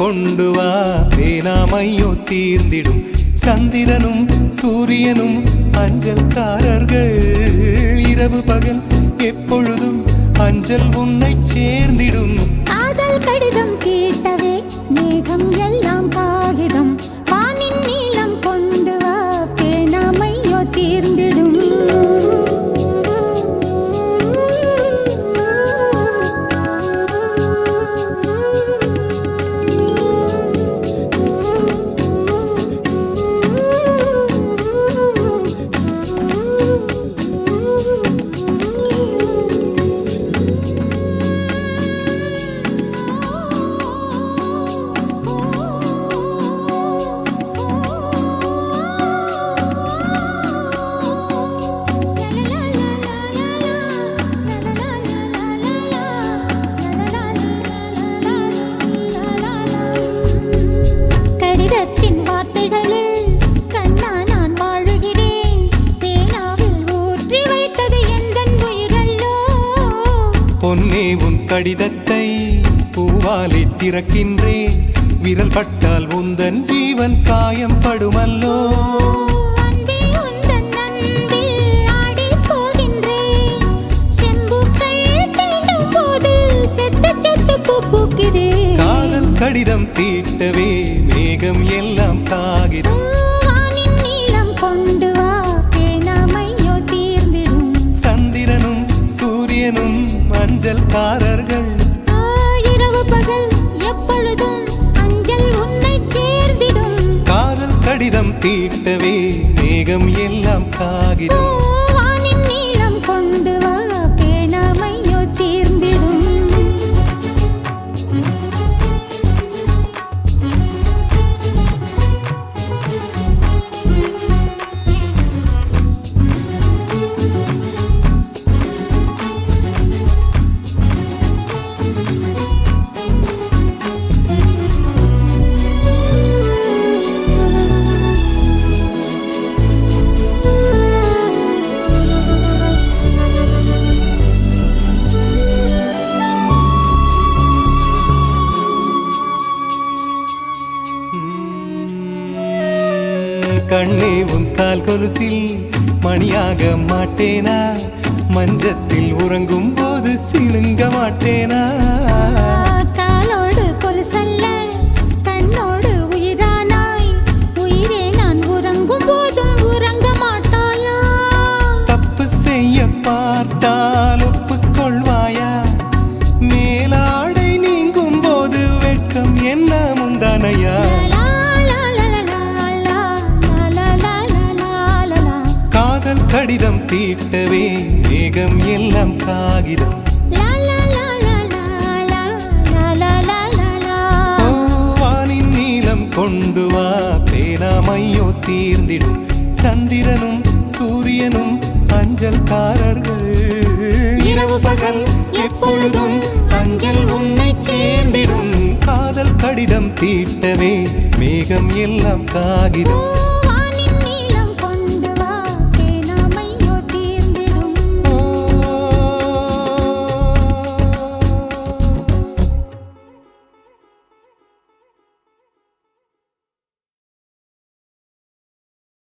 கொண்டு வா பேனாமையோ தீர்ந்திடும் சந்திரனும் சூரியனும் அஞ்சல்காரர்கள் இரவு பகல் எப்பொழுதும் அஞ்சல் உன்னை சேர்ந்திடும் காதல் கடிதம் கேட்டவே மேகம் எல்லாம் காகிதம் வானின் நீளம் கொண்டு வா பேனாமையோ தீர்ந்திடும் கடிதத்தின் வார்த்தைகளில் கண்ணா நான் வாழுகிறேன் பேனாவில் ஊற்றி வைத்தது எந்தன் உயிரல்லோ பொன்னே உன் கடிதத்தை பூவாலை திறக்கின்றேன் விரல் பட்டால் உந்தன் ஜீவன் காயம் படுமல்லோ அன்பே உந்தன் அன்பில் ஆடிப் போகின்றேன் செம்புக்கள் தீண்டும் போது செத்து செத்து பூ பூக்கிறேன் காதல் கடிதம் தீட்டவே மேகம் எல்லாம் காகிதம் வானின் நீளம் கொண்டு வா பேனாமையோ தீர்ந்திடும் சந்திரனும் சூரியனும் அஞ்சல்காரர்கள் இரவு பகல் எப்பொழுதும் அஞ்சல் உன்னை சேர்ந்திடும் காதல் கடிதம் தீட்டவே மேகம் எல்லாம் காகிதம் வானின் நீளம் கொண்டு வா பேனாமையோ தீர்ந்திடும் கண்ணே உன் கால் கொலுசில் மணியாக மாட்டேனா மஞ்சத்தில் உறங்கும் போது சிணுங்க மாட்டேனா காலோடு கொலுசல்ல கண்ணோடு உயிரானாய் உயிரே நான் உறங்கும் போதும் உறங்க மாட்டாயா தப்பு செய்ய பார்த்தால் ஒப்புக்கொள்வாயா மேலாடை நீங்கும் போது வெட்கம் என்ன முந்தானையா காதல் கடிதம் தீட்டவே மேகம் எல்லாம் காகிதம் வானின் நீளம் கொண்டு வா பேனாமையோ தீர்ந்திடும் சந்திரனும் சூரியனும் அஞ்சல்காரர்கள் இரவு பகல் எப்பொழுதும் அஞ்சல் உன்னை சேர்ந்திடும் காதல் கடிதம் தீட்டவே மேகம் எல்லாம் காகிதம்